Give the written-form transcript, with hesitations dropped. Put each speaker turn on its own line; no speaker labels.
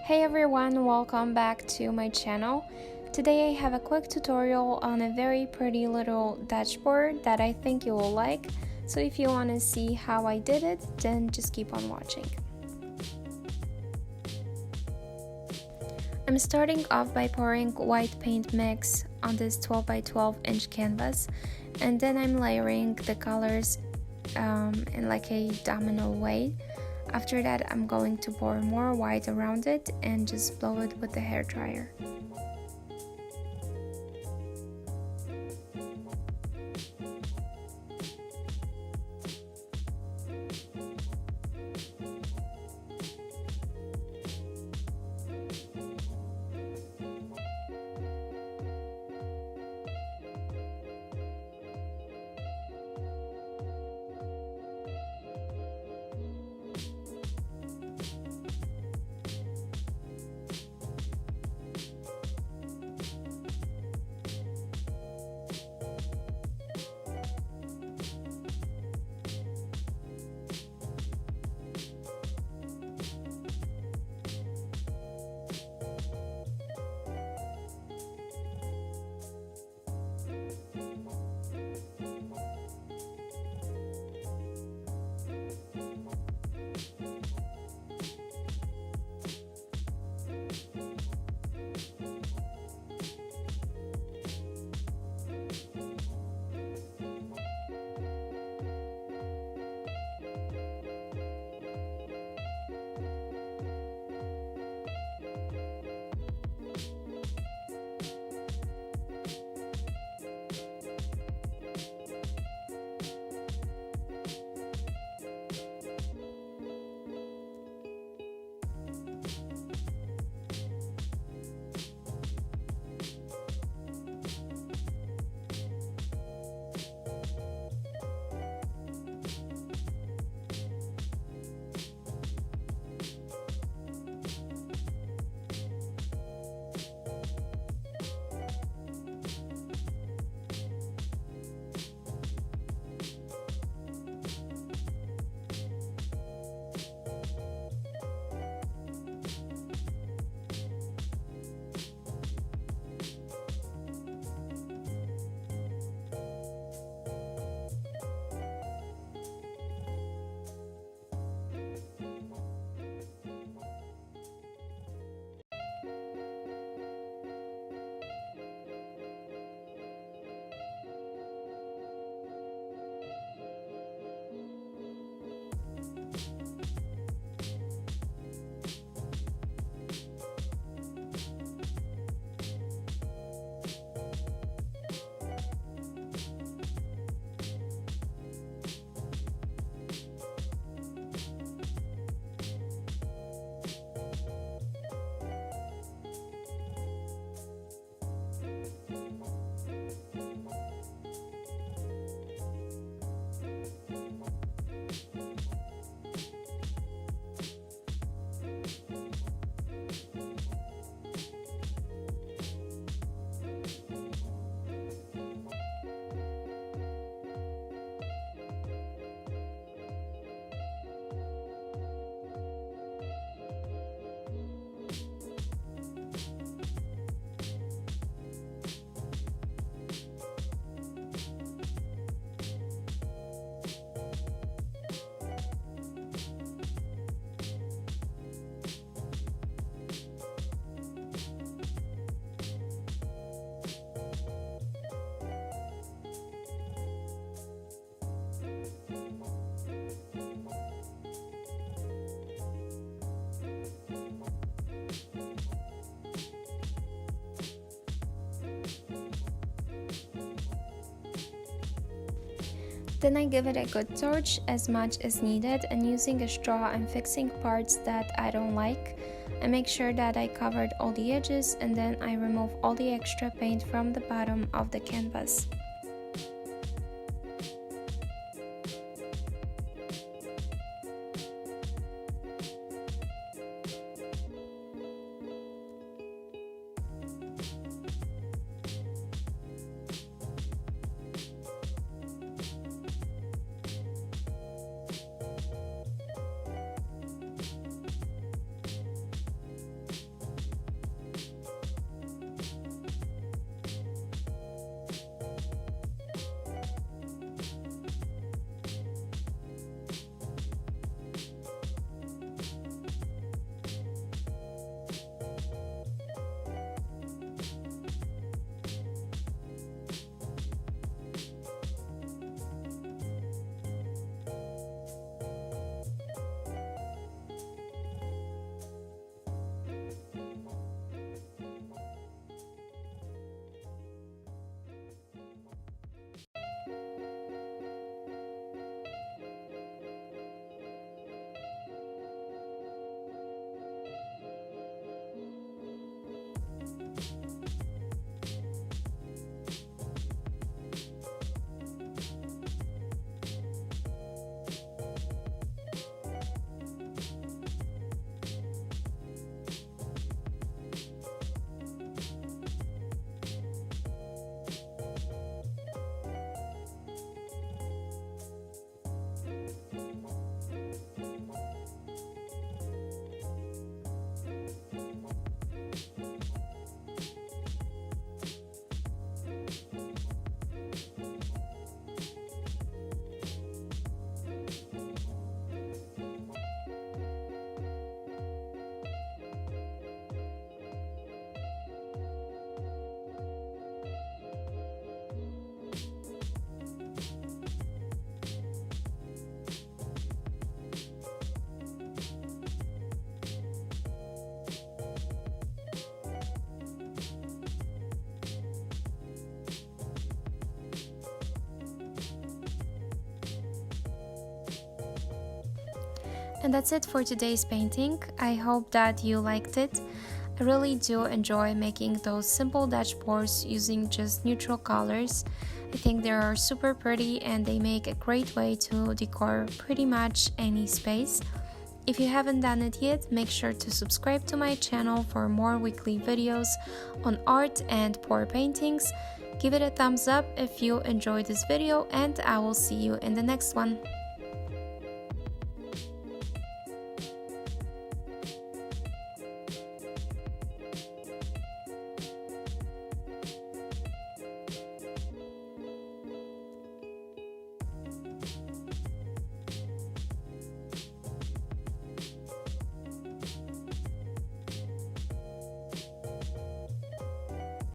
Hey everyone, welcome back to my channel. Today I have a quick tutorial on a very pretty little dashboard that I think you will like. So if you want to see how I did it, then just keep on watching. I'm starting off by pouring white paint mix on this 12 by 12 inch canvas, and then I'm layering the colors in like a domino way. After that, I'm going to pour more white around it and just blow it with the hairdryer. Then I give it a good torch as much as needed, and using a straw I'm fixing parts that I don't like. I make sure that I covered all the edges, and then I remove all the extra paint from the bottom of the canvas. And that's it for today's painting. I hope that you liked it. I really do enjoy making those simple Dutch pours using just neutral colors. I think they are super pretty and they make a great way to decor pretty much any space. If you haven't done it yet, make sure to subscribe to my channel for more weekly videos on art and pour paintings. Give it a thumbs up if you enjoyed this video, and I will see you in the next one.